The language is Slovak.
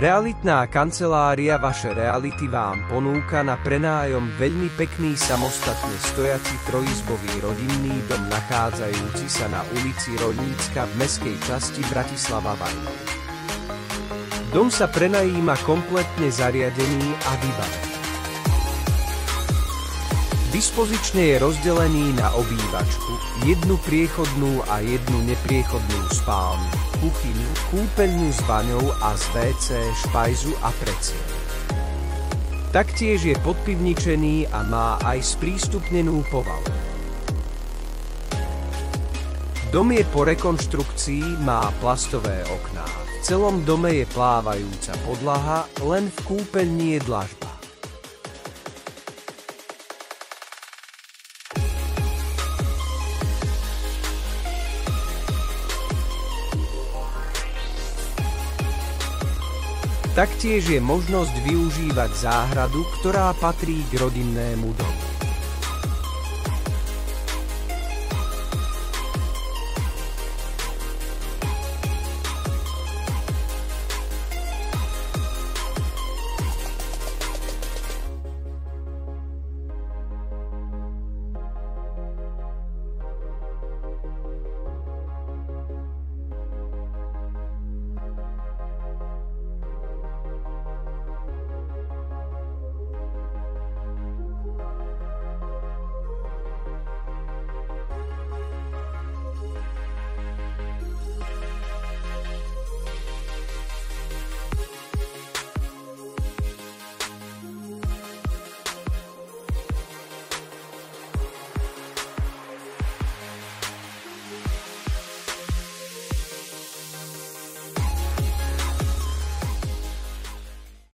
Realitná kancelária Vaše reality vám ponúka na prenájom veľmi pekný samostatne stojací trojizbový rodinný dom nachádzajúci sa na ulici Roľnícka v mestskej časti Bratislava Varnov. Dom sa prenajíma kompletne zariadený a vybavený. Dispozične je rozdelený na obývačku, jednu priechodnú a jednu nepriechodnú spálňu, kuchyňu, kúpeľňu s vaňou a z WC, špajzu a preciel. Taktiež je podpivničený a má aj sprístupnenú povalu. Dom je po rekonštrukcii, má plastové okná. V celom dome je plávajúca podlaha, len v kúpeľni je dlažba. Taktiež je možnosť využívať záhradu, ktorá patrí k rodinnému domu.